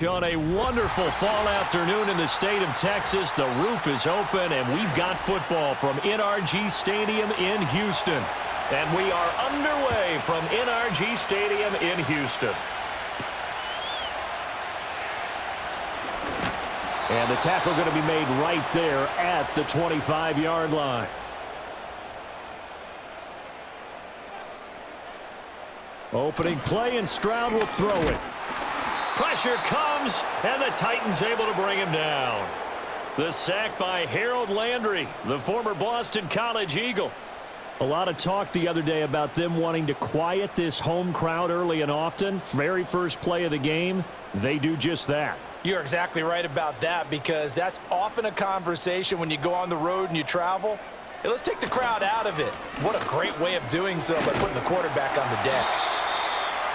On a wonderful fall afternoon in the state of Texas, the roof is open, and we've got football from NRG Stadium in Houston. And we are underway from NRG Stadium in Houston. And the tackle going to be made right there at the 25-yard line. Opening play, and Stroud will throw it. Pressure comes, and the Titans able to bring him down. The sack by Harold Landry, the former Boston College Eagle. A lot of talk the other day about them wanting to quiet this home crowd early and often. Very first play of the game, they do just that. You're exactly right about that, because that's often a conversation when you go on the road and you travel. Hey, let's take the crowd out of it. What a great way of doing so by putting the quarterback on the deck.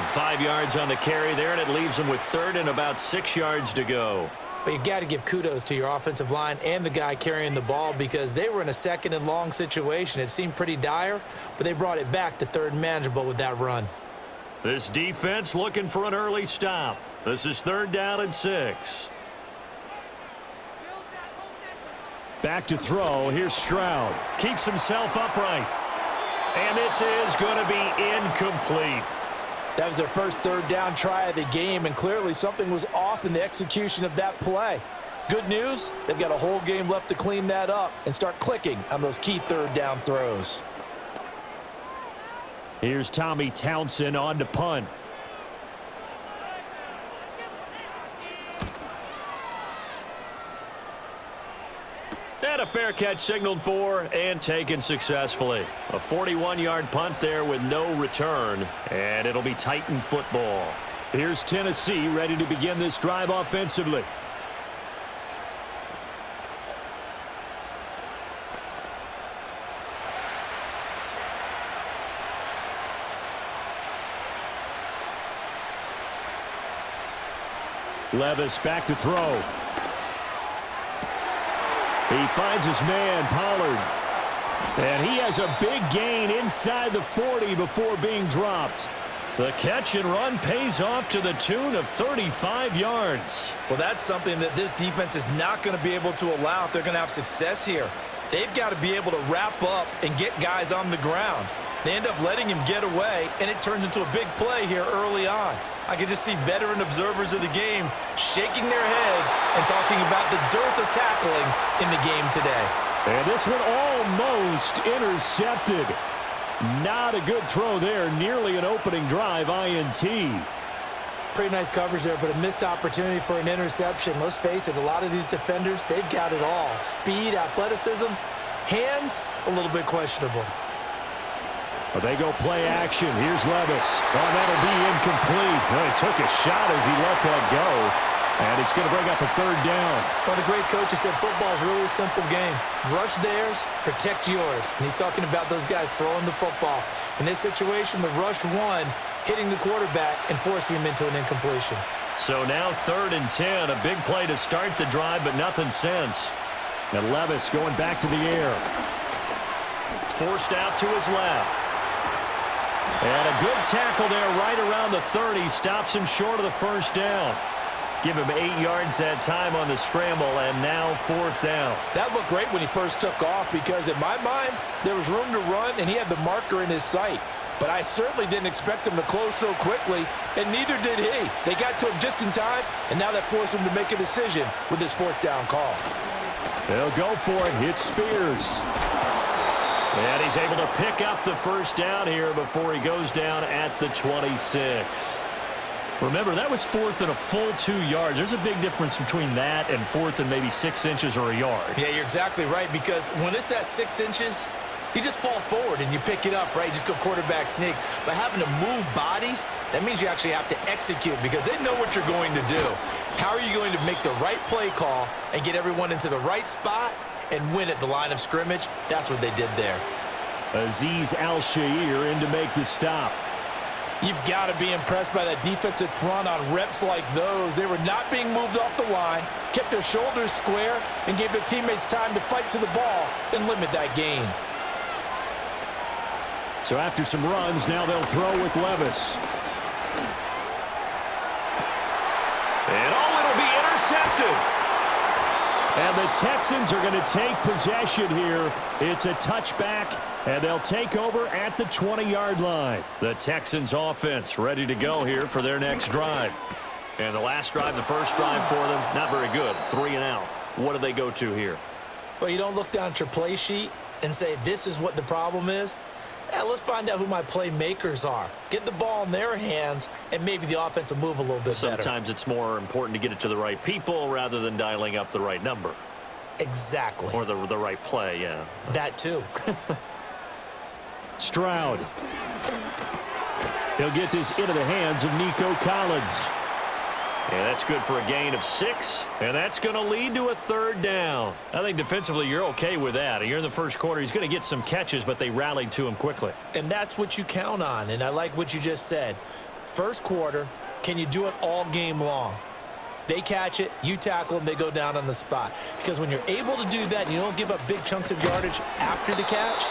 5 yards on the carry there, and it leaves them with third and about 6 yards to go. But you got to give kudos to your offensive line and the guy carrying the ball, because they were in a second and long situation. It seemed pretty dire, but they brought it back to third and manageable with that run. This defense looking for an early stop. This is 3rd down and 6. Back to throw. Here's Stroud. Keeps himself upright. And this is going to be incomplete. That was their first 3rd down try of the game, and clearly something was off in the execution of that play. Good news, they've got a whole game left to clean that up and start clicking on those key 3rd down throws. Here's Tommy Townsend on to punt. And a fair catch signaled for and taken successfully. A 41-yard punt there with no return, and it'll be Titan football. Here's Tennessee ready to begin this drive offensively. Levis back to throw. He finds his man, Pollard. And he has a big gain inside the 40 before being dropped. The catch and run pays off to the tune of 35 yards. Well, that's something that this defense is not going to be able to allow if they're going to have success here. They've got to be able to wrap up and get guys on the ground. They end up letting him get away, and it turns into a big play here early on. I can just see veteran observers of the game shaking their heads and talking about the dearth of tackling in the game today. And this one almost intercepted. Not a good throw there. Nearly an opening drive INT. Pretty nice coverage there, but a missed opportunity for an interception. Let's face it, a lot of these defenders, they've got it all. Speed, athleticism, hands, a little bit questionable. Well, they go play action. Here's Levis. Oh, that'll be incomplete. Well, he took a shot as he let that go. And it's going to bring up a 3rd down. Well, the great coach has said football is really a simple game. Rush theirs, protect yours. And he's talking about those guys throwing the football. In this situation, the rush one, hitting the quarterback and forcing him into an incompletion. So now 3rd and 10. A big play to start the drive, but nothing since. And Levis going back to the air. Forced out to his left. And a good tackle there right around the 30. Stops him short of the 1st down. Give him 8 yards that time on the scramble, and now 4th down. That looked great when he first took off, because in my mind, there was room to run, and he had the marker in his sight. But I certainly didn't expect him to close so quickly, and neither did he. They got to him just in time, and now that forced him to make a decision with his 4th down call. They'll go for it. Hits Spears. And he's able to pick up the 1st down here before he goes down at the 26. Remember, that was 4th and a full 2 yards. There's a big difference between that and 4th and maybe 6 inches or a yard. Yeah, you're exactly right, because when it's that 6 inches, you just fall forward and you pick it up, right? You just go quarterback sneak. But having to move bodies, that means you actually have to execute, because they know what you're going to do. How are you going to make the right play call and get everyone into the right spot and win at the line of scrimmage? That's what they did there. Azeez Al-Shaair in to make the stop. You've got to be impressed by that defensive front on reps like those. They were not being moved off the line, kept their shoulders square, and gave their teammates time to fight to the ball and limit that gain. So after some runs, now they'll throw with Levis. And all And the Texans are going to take possession here. It's a touchback, and they'll take over at the 20-yard line. The Texans offense ready to go here for their next drive. And the last drive, the first drive for them, not very good. 3 and out. What do they go to here? Well, you don't look down at your play sheet and say, this is what the problem is. Let's find out who my playmakers are. Get the ball in their hands, and maybe the offense will move a little bit better. Sometimes it's more important to get it to the right people rather than dialing up the right number. Exactly. Or the right play, yeah. That too. Stroud. He'll get this into the hands of Nico Collins. And that's good for a gain of 6, and that's going to lead to a 3rd down. I think defensively you're okay with that. You're in the first quarter. He's going to get some catches, but they rallied to him quickly. And that's what you count on, and I like what you just said. First quarter, can you do it all game long? They catch it, you tackle them, they go down on the spot. Because when you're able to do that and you don't give up big chunks of yardage after the catch,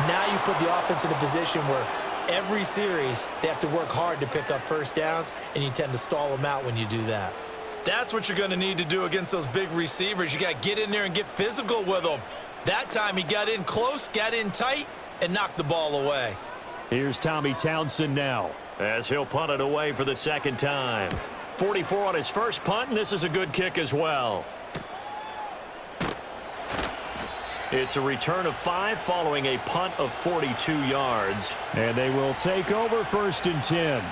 now you put the offense in a position where every series, they have to work hard to pick up first downs, and you tend to stall them out when you do that. That's what you're going to need to do against those big receivers. You got to get in there and get physical with them. That time he got in close, got in tight, and knocked the ball away. Here's Tommy Townsend now as he'll punt it away for the 2nd time. 44 on his first punt, and this is a good kick as well. It's a return of 5 following a punt of 42 yards. And they will take over 1st and 10.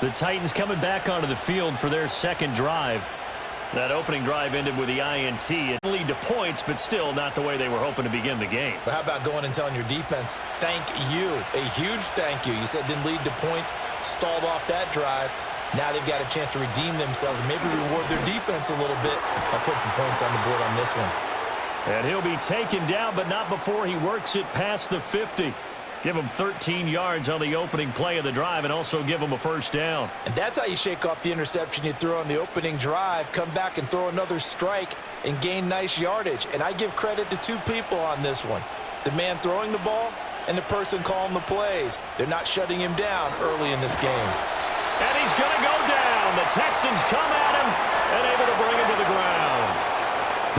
The Titans coming back onto the field for their 2nd drive. That opening drive ended with the INT. It lead to points, but still not the way they were hoping to begin the game. But how about going and telling your defense, thank you, a huge thank you. You said it didn't lead to points, stalled off that drive. Now they've got a chance to redeem themselves and maybe reward their defense a little bit by putting some points on the board on this one. And he'll be taken down, but not before he works it past the 50. Give him 13 yards on the opening play of the drive and also give him a 1st down. And that's how you shake off the interception you threw on the opening drive, come back and throw another strike and gain nice yardage. And I give credit to 2 people on this one. The man throwing the ball and the person calling the plays. They're not shutting him down early in this game. And he's going to go down. The Texans come at him and able to bring him to the ground.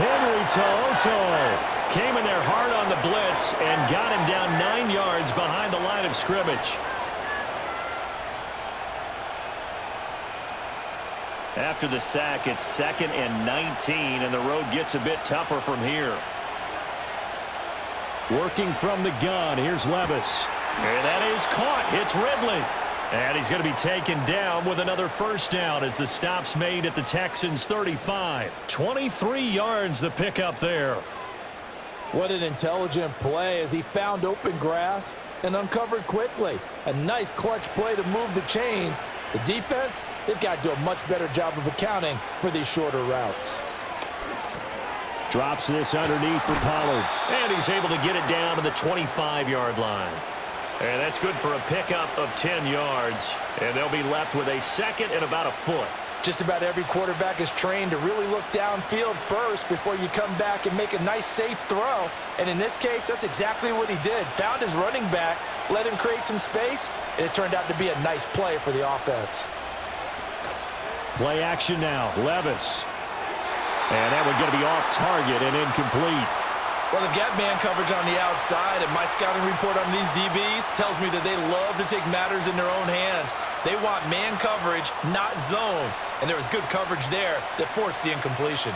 Henry To'oTo'o came in there hard on the blitz and got him down 9 yards behind the line of scrimmage. After the sack, it's 2nd and 19, and the road gets a bit tougher from here. Working from the gun, here's Levis. And that is caught. Hits Ridley. And he's going to be taken down with another 1st down as the stop's made at the Texans' 35. 23 yards the pickup there. What an intelligent play as he found open grass and uncovered quickly. A nice clutch play to move the chains. The defense, they've got to do a much better job of accounting for these shorter routes. Drops this underneath for Pollard. And he's able to get it down to the 25-yard line. And that's good for a pickup of 10 yards. And they'll be left with a 2nd and about a foot. Just about every quarterback is trained to really look downfield first before you come back and make a nice, safe throw. And in this case, that's exactly what he did. Found his running back, let him create some space, and it turned out to be a nice play for the offense. Play action now. Levis. And that one going to be off target and incomplete. Well, they've got man coverage on the outside, and my scouting report on these DBs tells me that they love to take matters in their own hands. They want man coverage, not zone. And there was good coverage there that forced the incompletion.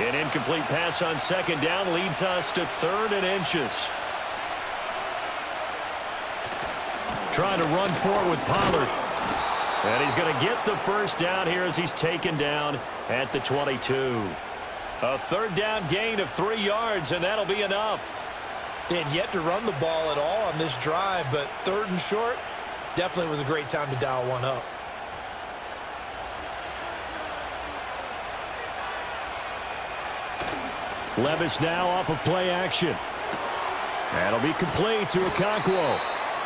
An incomplete pass on 2nd down leads us to 3rd and inches. Trying to run forward with Pollard. And he's going to get the 1st down here as he's taken down at the 22. A 3rd down gain of 3 yards, and that'll be enough. They had yet to run the ball at all on this drive, but 3rd and short definitely was a great time to dial one up. Levis now off of play action. That'll be complete to Okonkwo.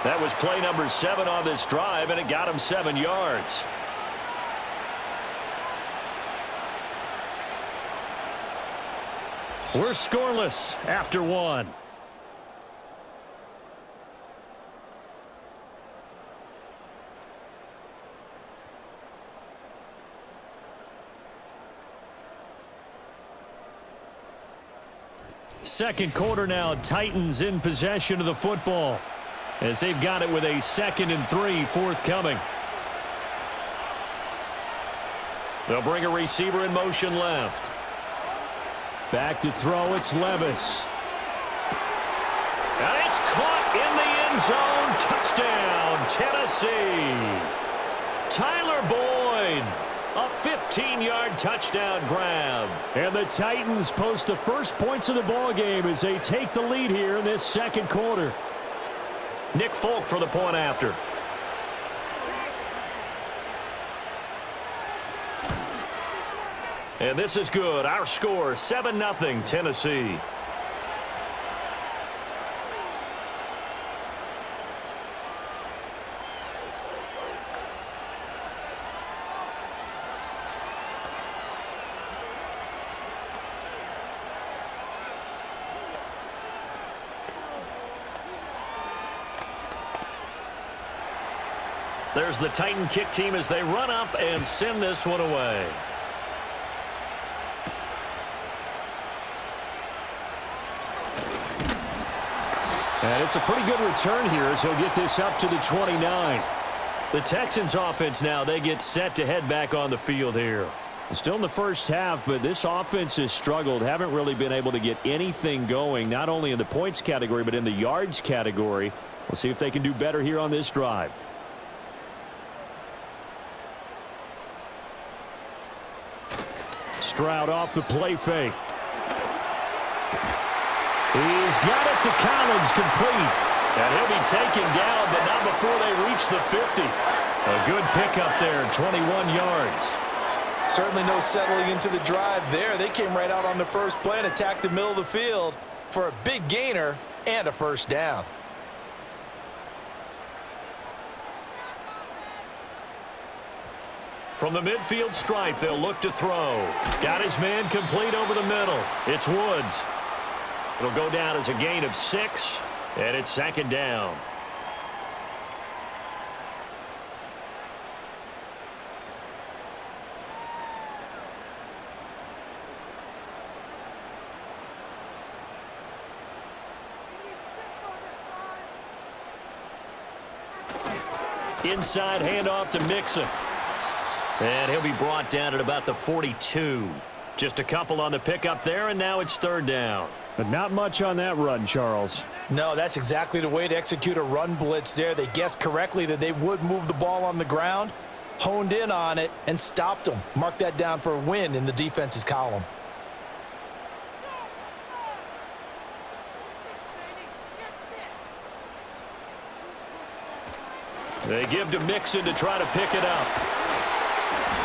That was play number 7 on this drive, and it got him 7 yards. We're scoreless after 1. Second quarter now, Titans in possession of the football as they've got it with a 2nd and 3 forthcoming. They'll bring a receiver in motion left. Back to throw, it's Levis. And it's caught in the end zone. Touchdown, Tennessee. Tyler Boyd, a 15-yard touchdown grab. And the Titans post the first points of the ball game as they take the lead here in this second quarter. Nick Folk for the point after. And this is good. Our score, 7-0 Tennessee. There's the Titan kick team as they run up and send this one away. And it's a pretty good return here as he'll get this up to the 29. The Texans offense now, they get set to head back on the field here. Still in the first half, but this offense has struggled. Haven't really been able to get anything going, not only in the points category, but in the yards category. We'll see if they can do better here on this drive. Stroud off the play fake. He's got it to Collins, complete. And he'll be taken down, but not before they reach the 50. A good pickup there, 21 yards. Certainly no settling into the drive there. They came right out on the first play and attacked the middle of the field for a big gainer and a first down. From the midfield stripe, they'll look to throw. Got his man complete over the middle. It's Woods. It'll go down as a gain of 6, and it's 2nd down. Inside handoff to Mixon. And he'll be brought down at about the 42. Just a couple on the pickup there, and now it's 3rd down. But not much on that run, Charles. No, that's exactly the way to execute a run blitz there. They guessed correctly that they would move the ball on the ground, honed in on it, and stopped them. Mark that down for a win in the defense's column. They give to Mixon to try to pick it up.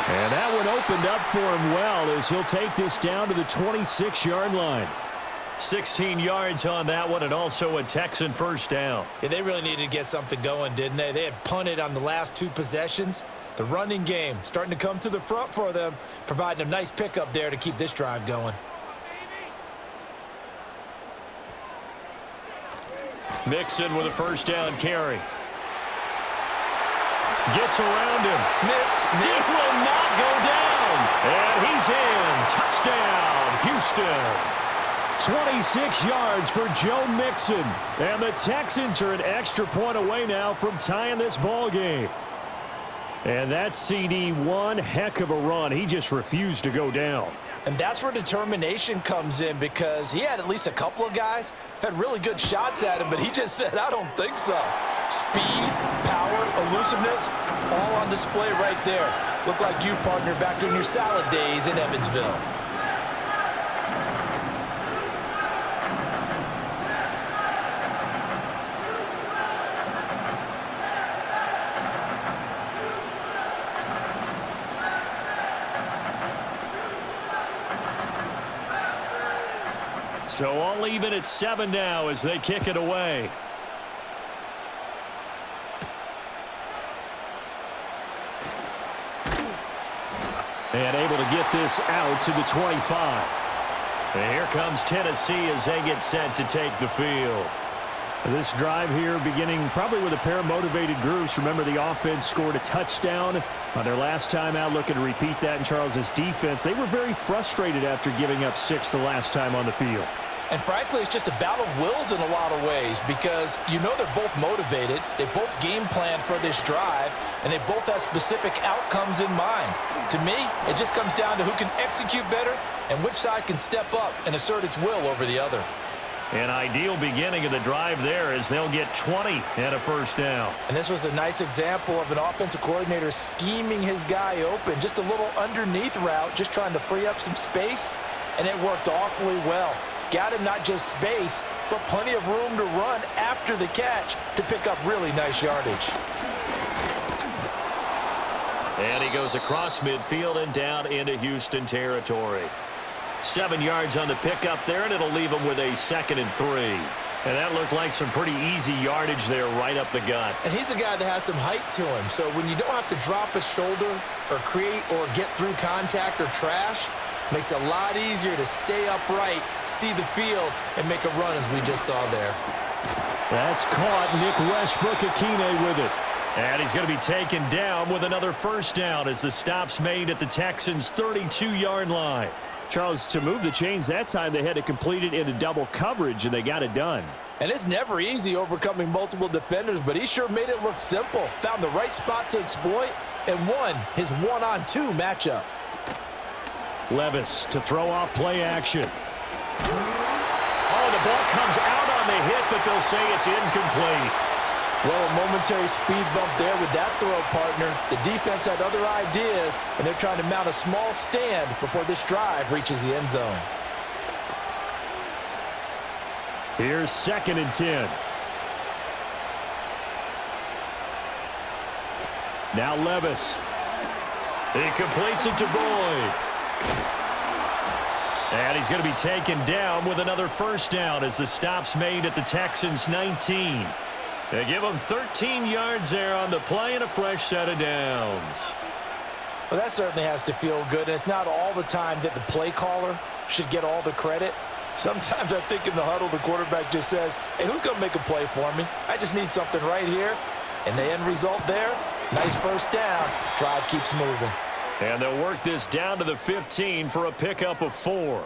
And that one opened up for him well as he'll take this down to the 26-yard line. 16 yards on that one, and also a Texan first down. Yeah, they really needed to get something going, didn't they? They had punted on the last 2 possessions. The running game starting to come to the front for them, providing a nice pickup there to keep this drive going. Mixon with a first down carry. Gets around him. Missed. He will not go down. And he's in. Touchdown, Houston. 26 yards for Joe Mixon. And the Texans are an extra point away now from tying this ball game. And that CD, one heck of a run. He just refused to go down. And that's where determination comes in, because he had at least a couple of guys had really good shots at him, but he just said, I don't think so. Speed, power, elusiveness, all on display right there. Look like you, partner, back in your salad days in Evansville. So all even at 7 now as they kick it away. And able to get this out to the 25. And here comes Tennessee as they get set to take the field. This drive here beginning probably with a pair of motivated groups. Remember, the offense scored a touchdown on their last time out, looking to repeat that in Charles's defense. They were very frustrated after giving up 6 the last time on the field. And frankly, it's just a battle of wills in a lot of ways because you know they're both motivated, they both game plan for this drive, and they both have specific outcomes in mind. To me, it just comes down to who can execute better and which side can step up and assert its will over the other. An ideal beginning of the drive there as they'll get 20 and a first down. And this was a nice example of an offensive coordinator scheming his guy open, just a little underneath route, just trying to free up some space, and it worked awfully well. Got him not just space, but plenty of room to run after the catch to pick up really nice yardage. And he goes across midfield and down into Houston territory. 7 yards on the pickup there, and it'll leave him with a 2nd and 3. And that looked like some pretty easy yardage there right up the gut. And he's a guy that has some height to him, so when you don't have to drop a shoulder or create or get through contact or trash, makes it a lot easier to stay upright, see the field, and make a run as we just saw there. That's caught. Nick Westbrook-Akine with it. And he's going to be taken down with another first down as the stop's made at the Texans' 32-yard line. Charles, to move the chains that time, they had to complete it into double coverage, and they got it done. And it's never easy overcoming multiple defenders, but he sure made it look simple. Found the right spot to exploit and won his one-on-two matchup. Levis to throw off play action. Oh, the ball comes out on the hit, but they'll say it's incomplete. Well, a momentary speed bump there with that throw, partner. The defense had other ideas, and they're trying to mount a small stand before this drive reaches the end zone. Here's 2nd and 10. Now Levis. He completes it to Boyd. And he's going to be taken down with another first down as the stop's made at the Texans' 19. They give him 13 yards there on the play and a fresh set of downs. Well, that certainly has to feel good, and it's not all the time that the play caller should get all the credit. Sometimes I think in the huddle, the quarterback just says, hey, who's going to make a play for me? I just need something right here. And the end result there, nice first down. Drive keeps moving. And they'll work this down to the 15 for a pickup of 4.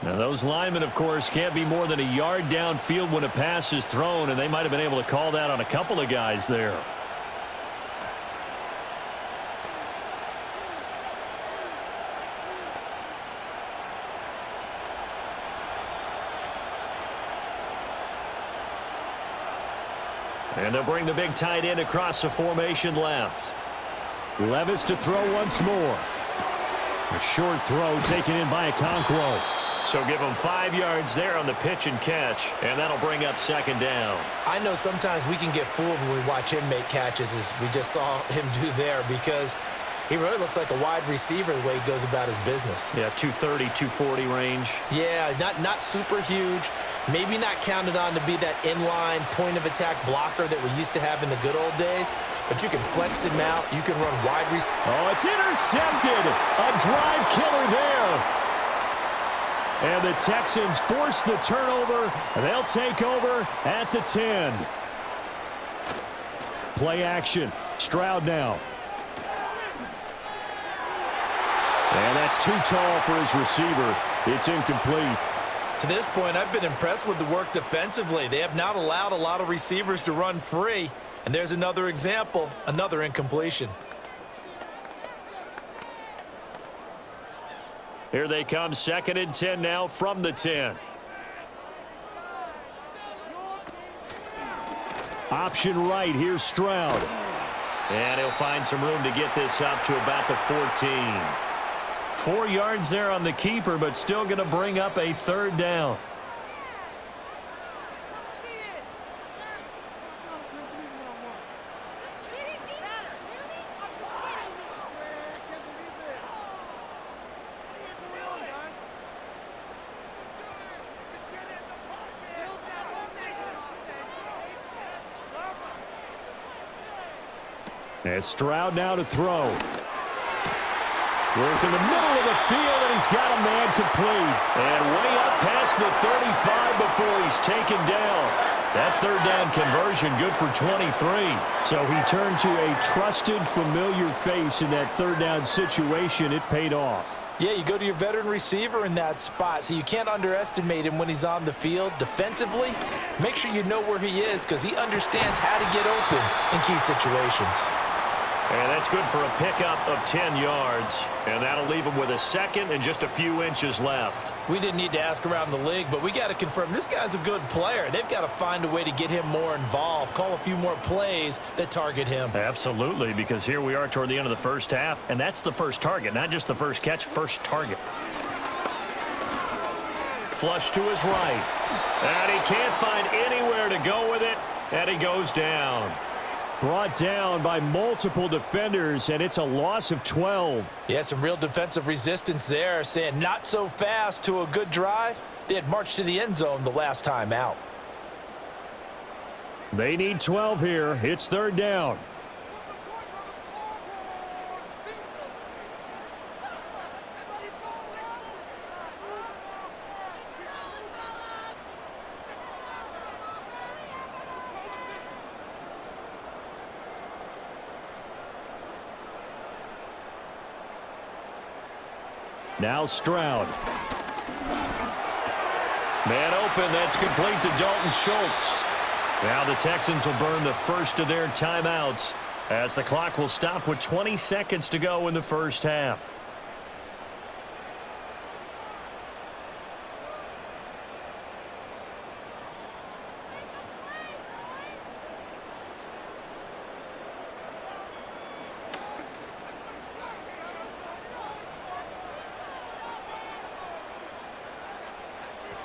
Now, those linemen, of course, can't be more than a yard downfield when a pass is thrown, and they might have been able to call that on a couple of guys there. And they'll bring the big tight end across the formation left. Levis to throw once more. A short throw taken in by Okonkwo. So give him 5 yards there on the pitch and catch, and that'll bring up 2nd down. I know sometimes we can get fooled when we watch him make catches, as we just saw him do there, because he really looks like a wide receiver the way he goes about his business. Yeah, 230, 240 range. Yeah, not super huge. Maybe not counted on to be that inline point-of-attack blocker that we used to have in the good old days, but you can flex him out. You can run wide receiver. Oh, it's intercepted. A drive killer there. And the Texans force the turnover. They'll take over at the 10. Play action. Stroud now. And that's too tall for his receiver. It's incomplete. To this point, I've been impressed with the work defensively. They have not allowed a lot of receivers to run free. And there's another example, another incompletion. Here they come, 2nd and 10 now from the 10. Option right, here's Stroud. And he'll find some room to get this up to about the 14. 4 yards there on the keeper, but still going to bring up a 3rd down. And Stroud now to throw. Work in the middle of the field, and he's got a man complete. And way up past the 35 before he's taken down. That 3rd down conversion good for 23. So he turned to a trusted, familiar face in that 3rd down situation. It paid off. Yeah, you go to your veteran receiver in that spot, so you can't underestimate him when he's on the field. Defensively, make sure you know where he is because he understands how to get open in key situations. And that's good for a pickup of 10 yards. And that'll leave him with a second and just a few inches left. We didn't need to ask around the league, but we got to confirm this guy's a good player. They've got to find a way to get him more involved, call a few more plays that target him. Absolutely, because here we are toward the end of the first half, and that's the first target, not just the first catch, first target. Flush to his right. And he can't find anywhere to go with it, and he goes down. Brought down by multiple defenders, and it's a loss of 12. Yeah, some real defensive resistance there, saying not so fast to a good drive. They had marched to the end zone the last time out. They need 12 here. It's third down. Now Stroud. Man open, that's complete to Dalton Schultz. Now the Texans will burn the first of their timeouts as the clock will stop with 20 seconds to go in the first half.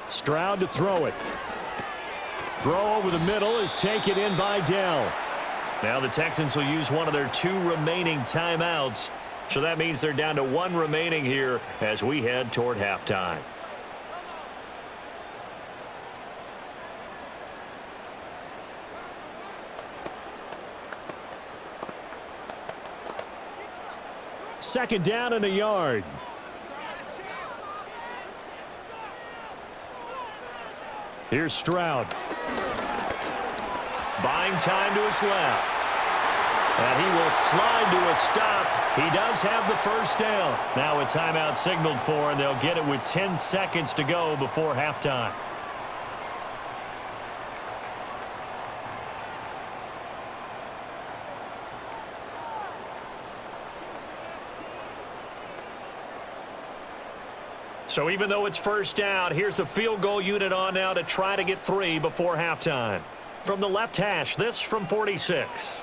Stroud to throw it. Throw over the middle is taken in by Dell. Now the Texans will use one of their 2 remaining timeouts. So that means they're down to 1 remaining here as we head toward halftime. Second down and a yard. Here's Stroud. Buying time to his left. And he will slide to a stop. He does have the first down. Now a timeout signaled for, and they'll get it with 10 seconds to go before halftime. So even though it's first down, here's the field goal unit on now to try to get 3 before halftime. From the left hash, this from 46.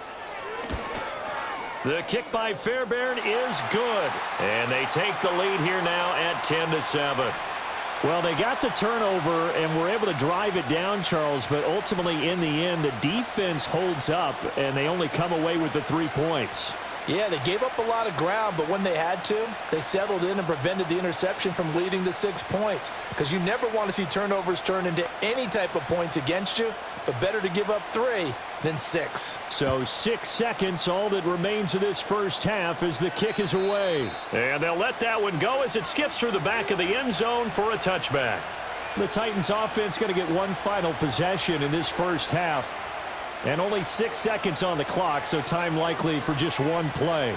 The kick by Fairbairn is good. And they take the lead here now at 10-7. Well, they got the turnover and were able to drive it down, Charles, but ultimately in the end, the defense holds up, and they only come away with the 3 points. Yeah, they gave up a lot of ground, but when they had to, they settled in and prevented the interception from leading to 6 points. Because you never want to see turnovers turn into any type of points against you, but better to give up 3 than 6. So 6 seconds, all that remains of this first half as the kick is away. And they'll let that one go as it skips through the back of the end zone for a touchback. The Titans offense going to get one final possession in this first half. And only 6 seconds on the clock, so time likely for just one play.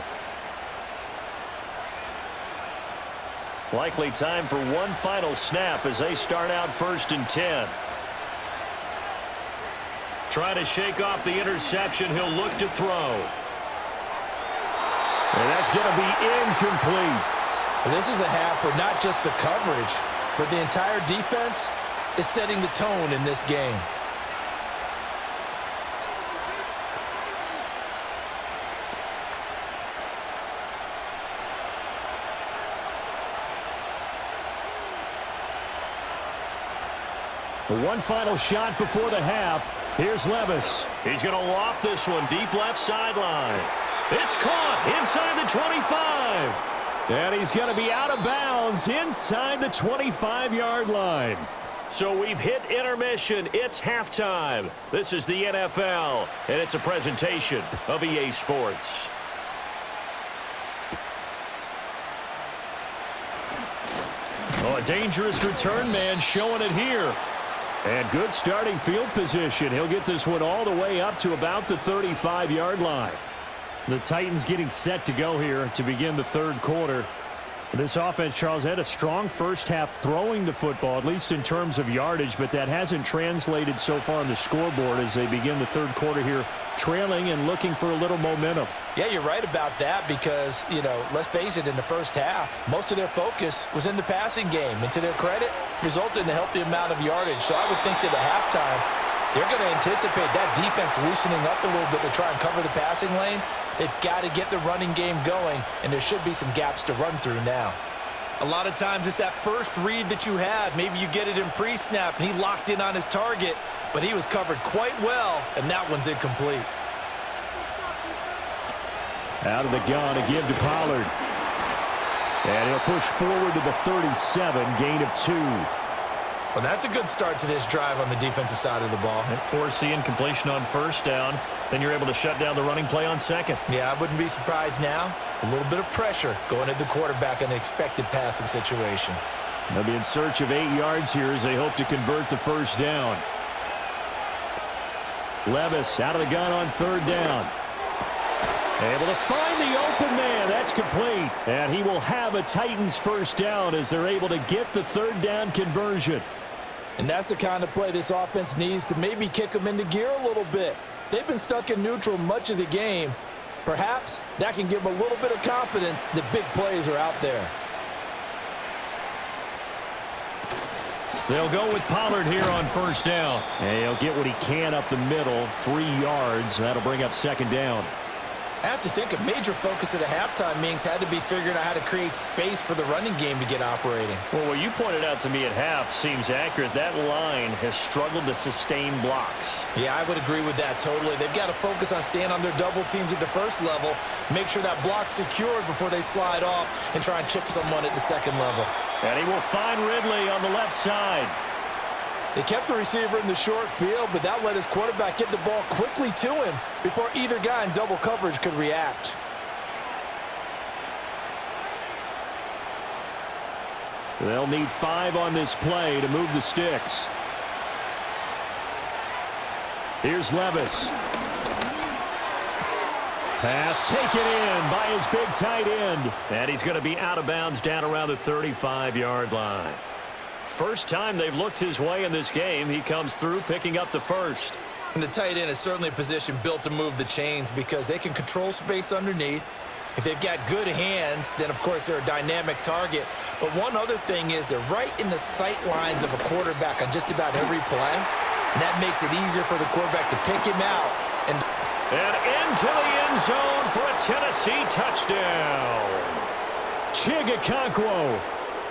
Likely time for one final snap as they start out 1st and 10. Try to shake off the interception. He'll look to throw. And that's going to be incomplete. This is a half where not just the coverage, but the entire defense is setting the tone in this game. One final shot before the half. Here's Levis. He's going to loft this one deep left sideline. It's caught inside the 25. And he's going to be out of bounds inside the 25-yard line. So we've hit intermission. It's halftime. This is the NFL, and it's a presentation of EA Sports. Oh, a dangerous return man showing it here. And good starting field position. He'll get this one all the way up to about the 35-yard line. The Titans getting set to go here to begin the third quarter. This offense, Charles, had a strong first half throwing the football, at least in terms of yardage, but that hasn't translated so far on the scoreboard as they begin the third quarter here trailing and looking for a little momentum. Yeah, you're right about that because, let's face it, in the first half, most of their focus was in the passing game. And to their credit, resulted in a healthy amount of yardage. So I would think that at halftime, they're going to anticipate that defense loosening up a little bit to try and cover the passing lanes. They've got to get the running game going, and there should be some gaps to run through now. A lot of times it's that first read that you had. Maybe you get it in pre-snap, and he locked in on his target, but he was covered quite well, and that one's incomplete. Out of the gun, a give to Pollard. And he'll push forward to the 37, gain of 2. Well, that's a good start to this drive on the defensive side of the ball. And forcing completion on first down. Then you're able to shut down the running play on second. Yeah, I wouldn't be surprised now. A little bit of pressure going at the quarterback in an expected passing situation. They'll be in search of 8 yards here as they hope to convert the first down. Levis out of the gun on third down. Able to find the open man. That's complete. And he will have a Titans first down as they're able to get the third down conversion. And that's the kind of play this offense needs to maybe kick them into gear a little bit. They've been stuck in neutral much of the game. Perhaps that can give them a little bit of confidence that big plays are out there. They'll go with Pollard here on first down. And he'll get what he can up the middle, 3 yards. That'll bring up second down. I have to think a major focus at a halftime means had to be figuring out how to create space for the running game to get operating. Well, what you pointed out to me at half seems accurate. That line has struggled to sustain blocks. Yeah, I would agree with that totally. They've got to focus on staying on their double teams at the first level, make sure that block's secured before they slide off and try and chip someone at the second level. And he will find Ridley on the left side. They kept the receiver in the short field, but that let his quarterback get the ball quickly to him before either guy in double coverage could react. They'll need 5 on this play to move the sticks. Here's Levis. Pass taken in by his big tight end. And he's going to be out of bounds down around the 35-yard line. First time they've looked his way in this game. He comes through picking up the first. And the tight end is certainly a position built to move the chains because they can control space underneath. If they've got good hands, then of course they're a dynamic target. But one other thing is they're right in the sight lines of a quarterback on just about every play. And that makes it easier for the quarterback to pick him out. And into the end zone for a Tennessee touchdown. Chigakonkwo.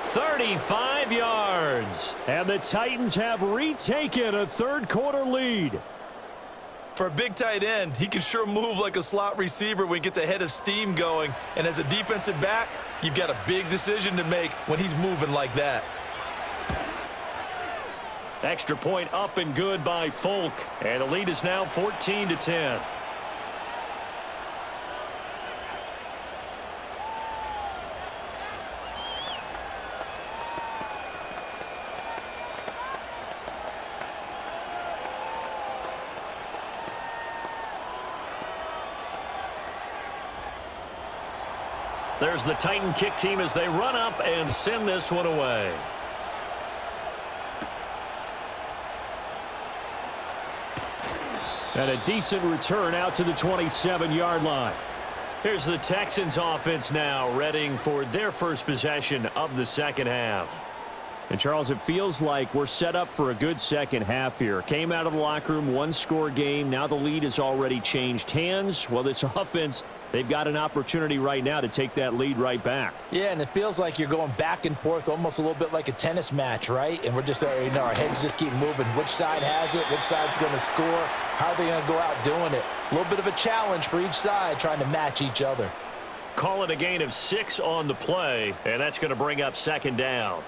35 yards. And the Titans have retaken a third quarter lead. For a big tight end, he can sure move like a slot receiver when he gets a head of steam going. And as a defensive back, you've got a big decision to make when he's moving like that. Extra point up and good by Folk. And the lead is now 14-10. There's the Titan kick team as they run up and send this one away. And a decent return out to the 27-yard line. Here's the Texans offense now, readying for their first possession of the second half. And, Charles, it feels like we're set up for a good second half here. Came out of the locker room, one-score game. Now the lead has already changed hands. Well, this offense, they've got an opportunity right now to take that lead right back. Yeah, and it feels like you're going back and forth almost a little bit like a tennis match, right? And we're just, our heads just keep moving. Which side has it? Which side's going to score? How are they going to go out doing it? A little bit of a challenge for each side trying to match each other. Call it a gain of 6 on the play, and that's going to bring up second down.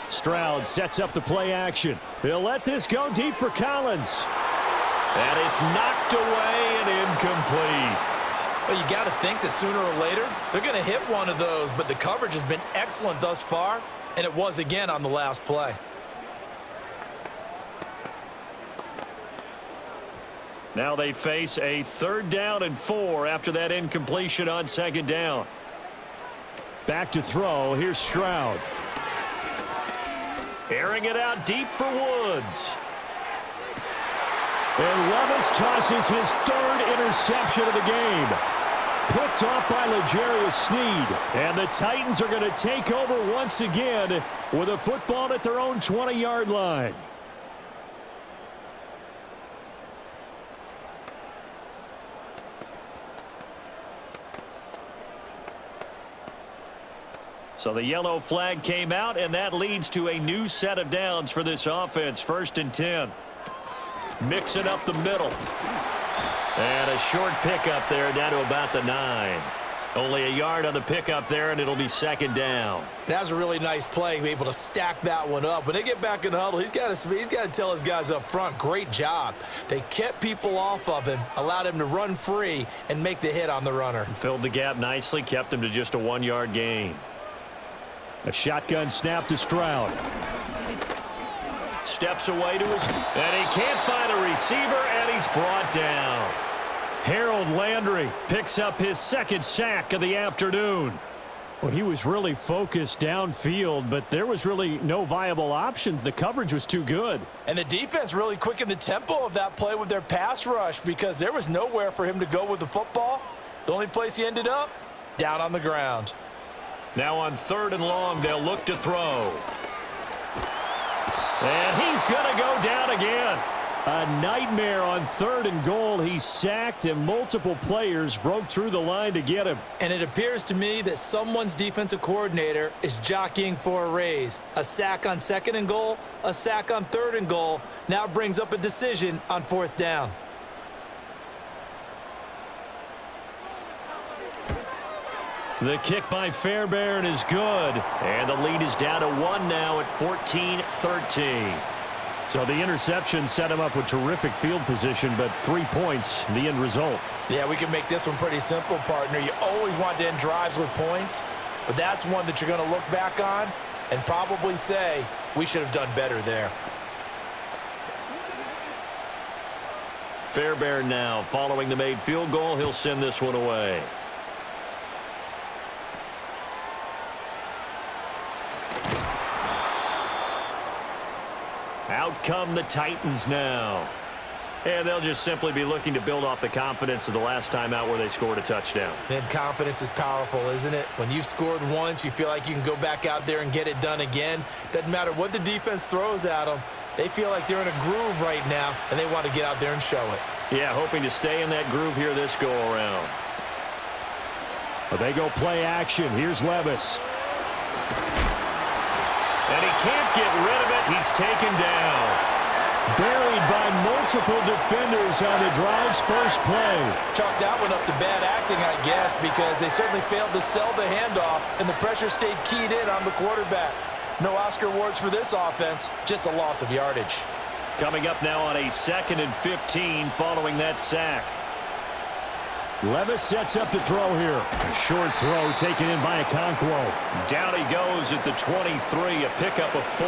Stroud sets up the play action. He'll let this go deep for Collins. And it's knocked away and incomplete. Well, you got to think that sooner or later they're going to hit one of those, but the coverage has been excellent thus far, and it was again on the last play. Now they face a 3rd down and 4 after that incompletion on 2nd down. Back to throw. Here's Stroud. Airing it out deep for Woods. And Levis tosses his 3rd interception of the game. Picked off by L'Jarius Sneed. And the Titans are going to take over once again with a football at their own 20-yard line. So the yellow flag came out, and that leads to a new set of downs for this offense. 1st and 10. Mixing up the middle. And a short pickup there down to about the 9. Only a yard on the pickup there, and it'll be 2nd down. That was a really nice play, able to stack that one up. When they get back in the huddle, he's got to tell his guys up front, great job. They kept people off of him, allowed him to run free, and make the hit on the runner. Filled the gap nicely, kept him to just a 1-yard gain. A shotgun snap to Stroud. Steps away to his, and he can't find a receiver, and he's brought down. Harold Landry picks up his 2nd sack of the afternoon. Well, he was really focused downfield, but there was really no viable options. The coverage was too good. And the defense really quickened the tempo of that play with their pass rush because there was nowhere for him to go with the football. The only place he ended up, down on the ground. Now on 3rd and long, they'll look to throw. And he's going to go down again. A nightmare on 3rd and goal. He's sacked, and multiple players broke through the line to get him. And it appears to me that someone's defensive coordinator is jockeying for a raise. A sack on 2nd and goal, a sack on 3rd and goal, now brings up a decision on 4th down. The kick by Fairbairn is good. And the lead is down to 1 now at 14-13. So the interception set him up with terrific field position, but 3 points, the end result. Yeah, we can make this one pretty simple, partner. You always want to end drives with points, but that's one that you're going to look back on and probably say, we should have done better there. Fairbairn now following the made field goal. He'll send this one away. Out come the Titans now. And they'll just simply be looking to build off the confidence of the last time out where they scored a touchdown. And confidence is powerful, isn't it? When you've scored once, you feel like you can go back out there and get it done again. Doesn't matter what the defense throws at them. They feel like they're in a groove right now, and they want to get out there and show it. Yeah, hoping to stay in that groove here this go-around. But they go play action. Here's Levis. And he can't get rid of it. He's taken down. Buried by multiple defenders on the drive's first play. Chalk that one up to bad acting, I guess, because they certainly failed to sell the handoff, and the pressure stayed keyed in on the quarterback. No Oscar awards for this offense, just a loss of yardage. Coming up now on a 2nd and 15 following that sack. Levis sets up to throw here. A short throw taken in by Okonkwo. Down he goes at the 23, a pickup of 4.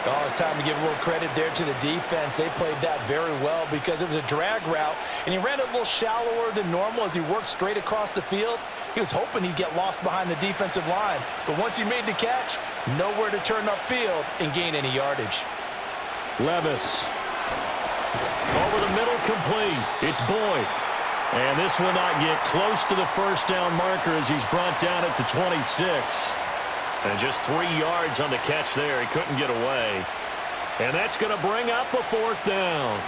Oh, it's time to give a little credit there to the defense. They played that very well because it was a drag route, and he ran it a little shallower than normal as he worked straight across the field. He was hoping he'd get lost behind the defensive line, but once he made the catch, nowhere to turn upfield and gain any yardage. Levis. Over the middle, complete. It's Boyd. And this will not get close to the first down marker as he's brought down at the 26. And just 3 yards on the catch there. He couldn't get away. And that's going to bring up a 4th down.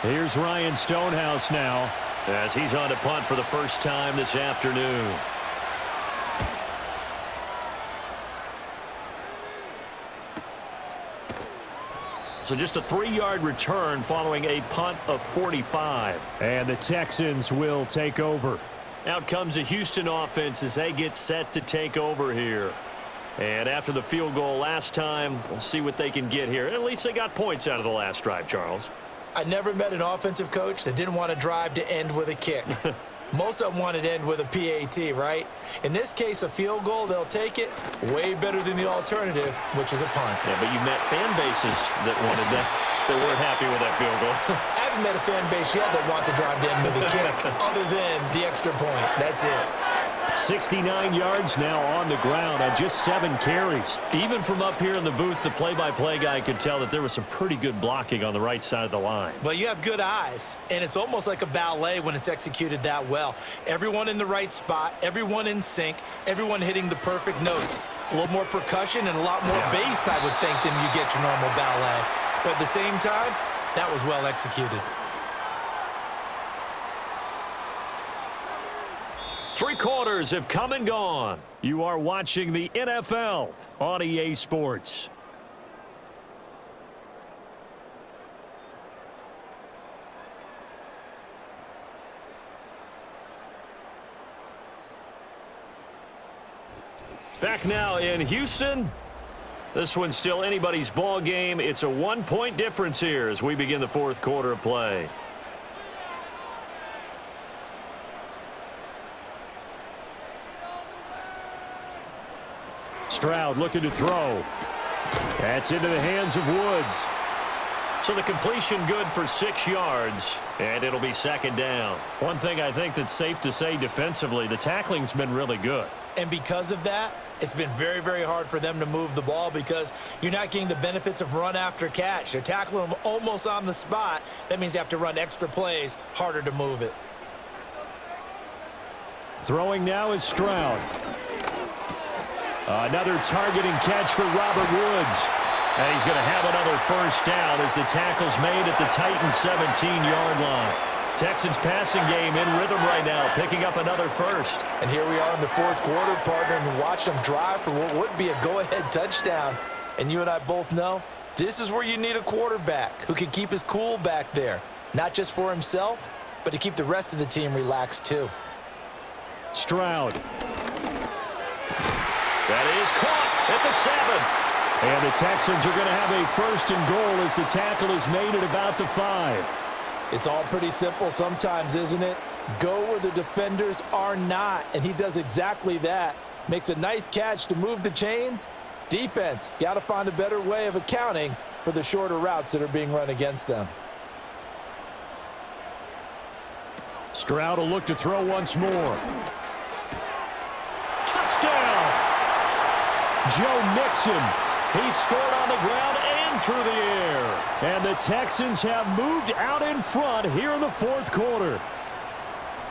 Here's Ryan Stonehouse now, as he's on to punt for the first time this afternoon. So just a 3-yard return following a punt of 45. And the Texans will take over. Out comes the Houston offense as they get set to take over here. And after the field goal last time, we'll see what they can get here. At least they got points out of the last drive, Charles. I never met an offensive coach that didn't want to drive to end with a kick. Most of them want it to end with a PAT, right? In this case, a field goal, they'll take it. Way better than the alternative, which is a punt. Yeah, but you met fan bases that wanted that, that weren't happy with that field goal. I haven't met a fan base yet that wants to drive to end with a kick, other than the extra point. That's it. 69 yards now on the ground on just 7 carries. Even from up here in the booth, the play-by-play guy could tell that there was some pretty good blocking on the right side of the line. Well, you have good eyes, and it's almost like a ballet when it's executed that well. Everyone in the right spot, everyone in sync, everyone hitting the perfect notes. A little more percussion and a lot more bass, I would think, than you get your normal ballet. But at the same time, that was well executed. 3 quarters have come and gone. You are watching the NFL on EA Sports. Back now in Houston. This one's still anybody's ball game. It's a 1-point difference here as we begin the 4th quarter of play. Stroud looking to throw. That's into the hands of Woods. So the completion good for 6 yards, and it'll be 2nd down. One thing I think that's safe to say defensively, the tackling's been really good. And because of that, it's been very, very hard for them to move the ball because you're not getting the benefits of run after catch. They're tackling them almost on the spot. That means you have to run extra plays, harder to move it. Throwing now is Stroud. Another targeting catch for Robert Woods. And he's going to have another 1st down as the tackle's made at the Titans' 17-yard line. Texans passing game in rhythm right now, picking up another 1st. And here we are in the 4th quarter, partner, and watch them drive for what would be a go-ahead touchdown. And you and I both know this is where you need a quarterback who can keep his cool back there, not just for himself, but to keep the rest of the team relaxed too. Stroud. That is caught at the 7. And the Texans are going to have a 1st and goal as the tackle is made at about the 5. It's all pretty simple sometimes, isn't it? Go where the defenders are not, and he does exactly that. Makes a nice catch to move the chains. Defense, got to find a better way of accounting for the shorter routes that are being run against them. Stroud will look to throw once more. Touchdown! Joe Mixon. He scored on the ground and through the air. And the Texans have moved out in front here in the 4th quarter.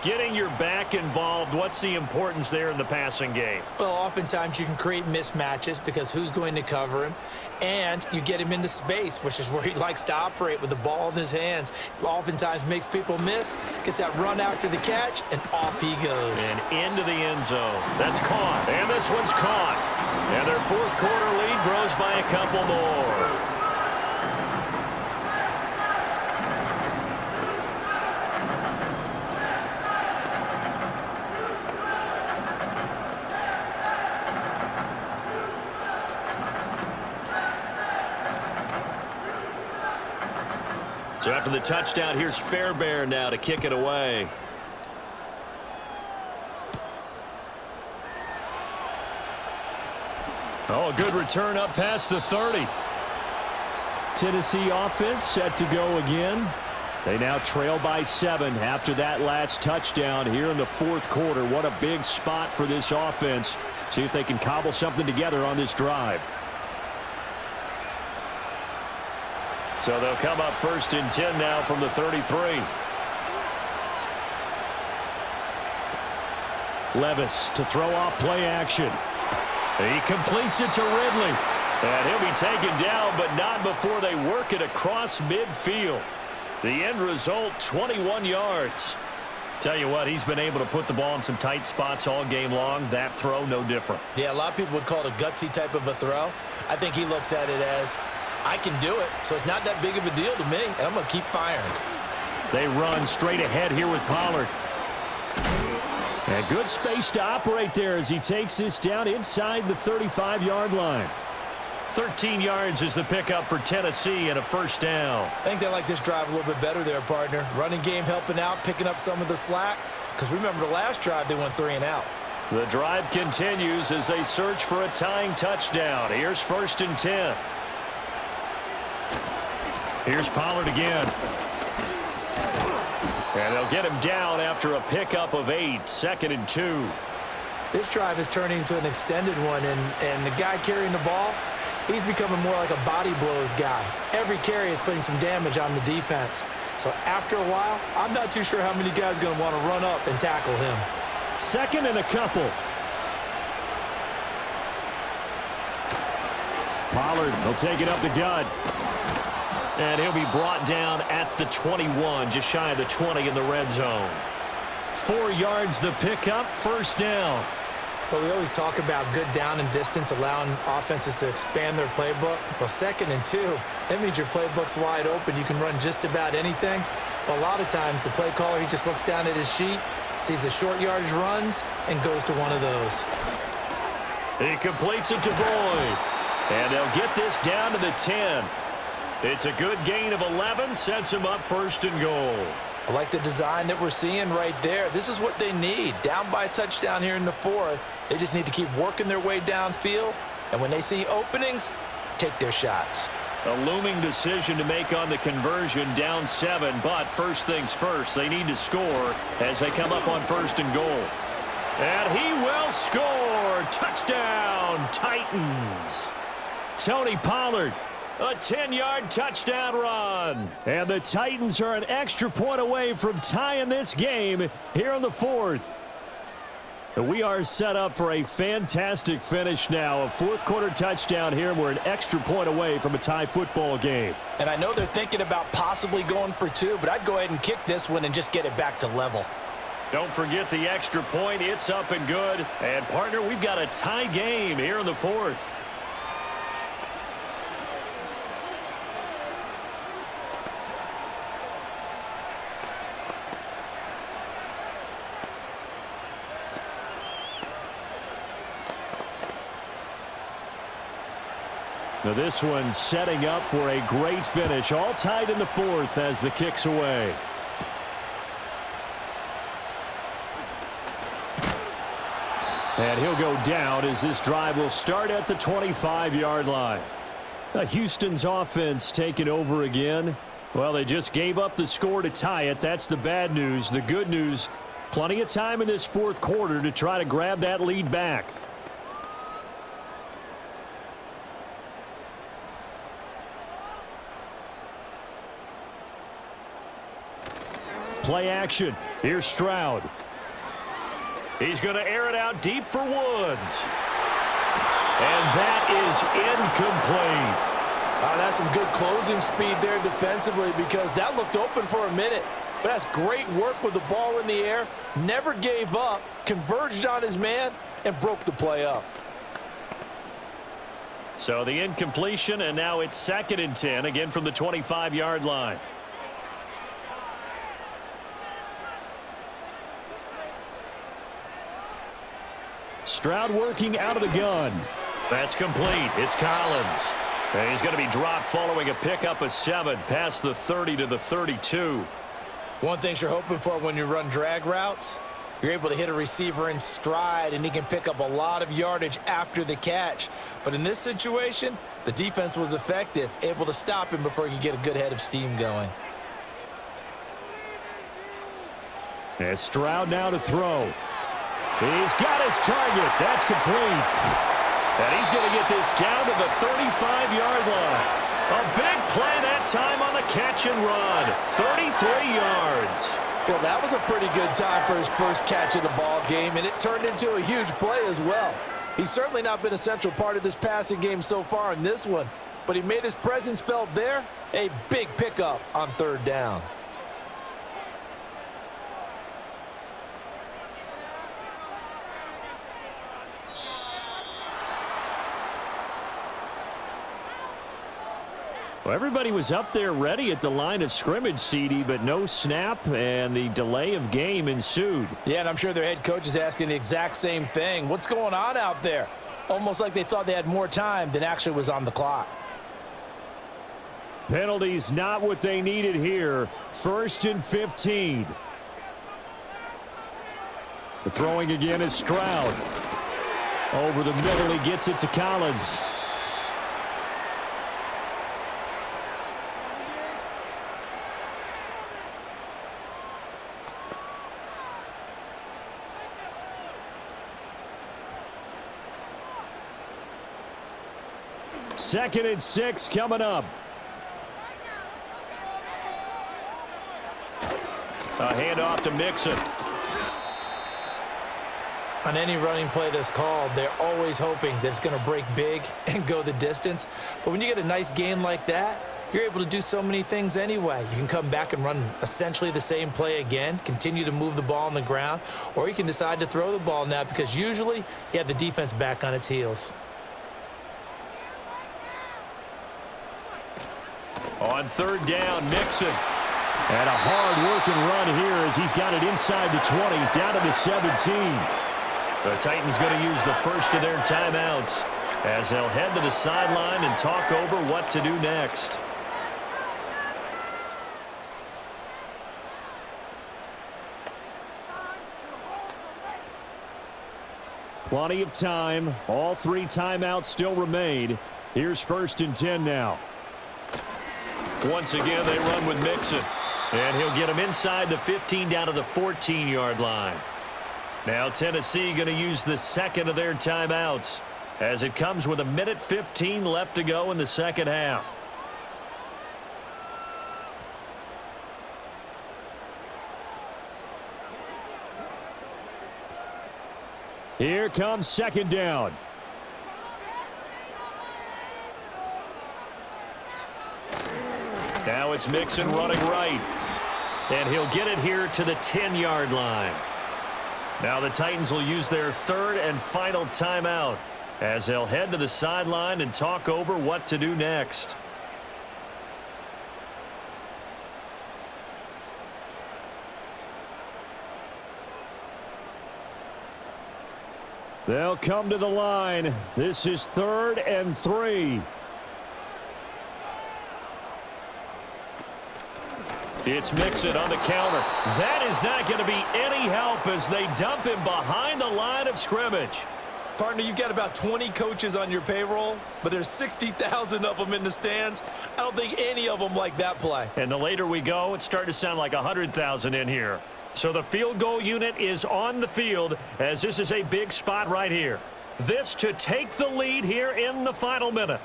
Getting your back involved, what's the importance there in the passing game? Well, oftentimes you can create mismatches because who's going to cover him, and you get him into space, which is where he likes to operate with the ball in his hands. Oftentimes makes people miss, gets that run after the catch, and off he goes. And into the end zone. That's caught, and this one's caught. And their 4th quarter lead grows by a couple more. So after the touchdown, here's Fairbairn now to kick it away. Oh, a good return up past the 30. Tennessee offense set to go again. They now trail by 7 after that last touchdown here in the 4th quarter. What a big spot for this offense. See if they can cobble something together on this drive. So they'll come up 1st and 10 now from the 33. Levis to throw off play action. He completes it to Ridley. And he'll be taken down, but not before they work it across midfield. The end result, 21 yards. Tell you what, he's been able to put the ball in some tight spots all game long. That throw, no different. Yeah, a lot of people would call it a gutsy type of a throw. I think he looks at it as, I can do it, so it's not that big of a deal to me, and I'm going to keep firing. They run straight ahead here with Pollard. And good space to operate there as he takes this down inside the 35-yard line. 13 yards is the pickup for Tennessee and a 1st down. I think they like this drive a little bit better there, partner. Running game helping out, picking up some of the slack. because remember the last drive they went 3 and out. The drive continues as they search for a tying touchdown. Here's 1st and 10. Here's Pollard again. And they'll get him down after a pickup of 8, 2nd and 2. This drive is turning into an extended one, and the guy carrying the ball, he's becoming more like a body blows guy. Every carry is putting some damage on the defense. So after a while, I'm not too sure how many guys are going to want to run up and tackle him. 2nd and a couple. Pollard will take it up the gut. And he'll be brought down at the 21, just shy of the 20 in the red zone. 4 yards the pickup, 1st down. But we always talk about good down and distance, allowing offenses to expand their playbook. Well, 2nd and 2, that means your playbook's wide open. You can run just about anything. But a lot of times, the play caller, he just looks down at his sheet, sees the short yardage runs, and goes to one of those. He completes it to Boyd. And they'll get this down to the 10. It's a good gain of 11, sets him up 1st and goal. I like the design that we're seeing right there. This is what they need. Down by a touchdown here in the 4th. They just need to keep working their way downfield. And when they see openings, take their shots. A looming decision to make on the conversion, down 7. But first things first, they need to score as they come up on 1st and goal. And he will score. Touchdown, Titans. Tony Pollard. A 10-yard touchdown run. And the Titans are an extra point away from tying this game here in the 4th. We are set up for a fantastic finish now. A 4th-quarter touchdown here, and we're an extra point away from a tie football game. And I know they're thinking about possibly going for 2, but I'd go ahead and kick this one and just get it back to level. Don't forget the extra point. It's up and good. And, partner, we've got a tie game here in the 4th. Now this one setting up for a great finish. All tied in the 4th as the kick's away. And he'll go down as this drive will start at the 25-yard line. Now Houston's offense taking over again. Well, they just gave up the score to tie it. That's the bad news. The good news, plenty of time in this 4th quarter to try to grab that lead back. Play action. Here's Stroud. He's going to air it out deep for Woods. And that is incomplete. That's some good closing speed there defensively, because that looked open for a minute. But that's great work with the ball in the air. Never gave up, converged on his man, and broke the play up. So the incompletion, and now it's 2nd and 10, again from the 25-yard line. Stroud working out of the gun. That's complete. It's Collins. And he's going to be dropped following a pickup of 7 past the 30 to the 32. One thing you're hoping for when you run drag routes, you're able to hit a receiver in stride, and he can pick up a lot of yardage after the catch. But in this situation, the defense was effective, able to stop him before he could get a good head of steam going. And Stroud now to throw. He's got his target. That's complete. And he's going to get this down to the 35-yard line. A big play that time on the catch and run. 33 yards. Well, that was a pretty good time for his first catch of the ball game, and it turned into a huge play as well. He's certainly not been a central part of this passing game so far in this one, but he made his presence felt there. A big pickup on 3rd down. Well, everybody was up there ready at the line of scrimmage, CD, but no snap, and the delay of game ensued. Yeah, and I'm sure their head coach is asking the exact same thing. What's going on out there? Almost like they thought they had more time than actually was on the clock. Penalties not what they needed here. 1st and 15. Throwing again is Stroud. Over the middle, he gets it to Collins. Second and 6 coming up. A handoff to Mixon. On any running play that's called, they're always hoping that it's going to break big and go the distance. But when you get a nice game like that, you're able to do so many things anyway. You can come back and run essentially the same play again, continue to move the ball on the ground, or you can decide to throw the ball now because usually you have the defense back on its heels. On third down, Mixon. And a hard-working run here as he's got it inside the 20, down to the 17. The Titans going to use the first of their timeouts as they'll head to the sideline and talk over what to do next. Plenty of time. All 3 timeouts still remain. Here's 1st and 10 now. Once again, they run with Mixon. And he'll get him inside the 15 down to the 14-yard line. Now Tennessee going to use the second of their timeouts as it comes with 1:15 left to go in the second half. Here comes second down. Now it's Mixon running right. And he'll get it here to the 10-yard line. Now the Titans will use their third and final timeout as they'll head to the sideline and talk over what to do next. They'll come to the line. This is 3rd and 3. It's Mixon on the counter. That is not going to be any help as they dump him behind the line of scrimmage. Partner, you've got about 20 coaches on your payroll, but there's 60,000 of them in the stands. I don't think any of them like that play. And the later we go, it's starting to sound like 100,000 in here. So the field goal unit is on the field as this is a big spot right here. This to take the lead here in the final minute.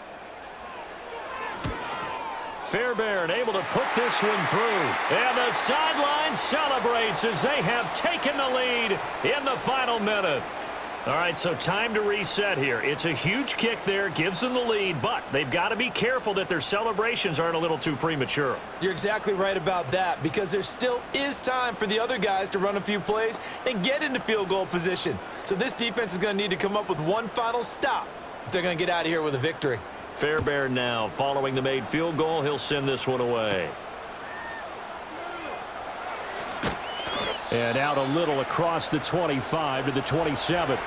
Fairbairn able to put this one through. And the sideline celebrates as they have taken the lead in the final minute. All right, so time to reset here. It's a huge kick there, gives them the lead, but they've got to be careful that their celebrations aren't a little too premature. You're exactly right about that because there still is time for the other guys to run a few plays and get into field goal position. So this defense is going to need to come up with one final stop if they're going to get out of here with a victory. Fairbairn now following the made field goal. He'll send this one away. And out a little across the 25 to the 27.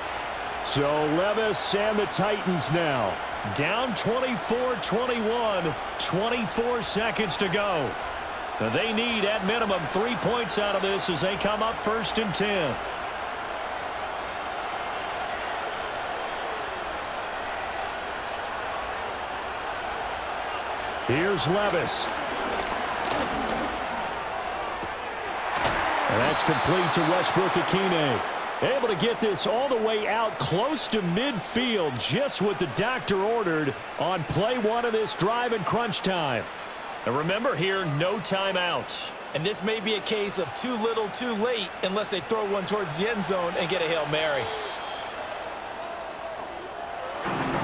So Levis and the Titans now down 24-21, 24 seconds to go. They need at minimum 3 points out of this as they come up 1st and 10. Here's Levis. And that's complete to Westbrook-Ikhine. Able to get this all the way out close to midfield, just what the doctor ordered on play 1 of this drive in crunch time. And remember here, no timeouts. And this may be a case of too little, too late, unless they throw one towards the end zone and get a Hail Mary.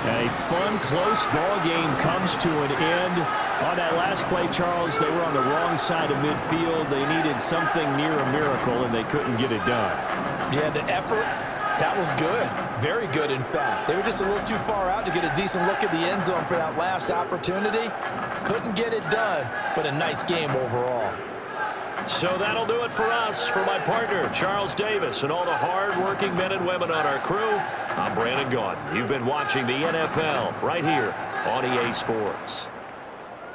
A fun, close ball game comes to an end. On that last play, Charles, they were on the wrong side of midfield. They needed something near a miracle, and they couldn't get it done. Yeah, the effort, that was good. Very good, in fact. They were just a little too far out to get a decent look at the end zone for that last opportunity. Couldn't get it done, but a nice game overall. So that'll do it for us. For my partner, Charles Davis, and all the hard-working men and women on our crew, I'm Brandon Gaudin. You've been watching the NFL right here on EA Sports.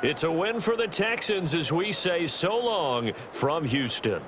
It's a win for the Texans as we say so long from Houston.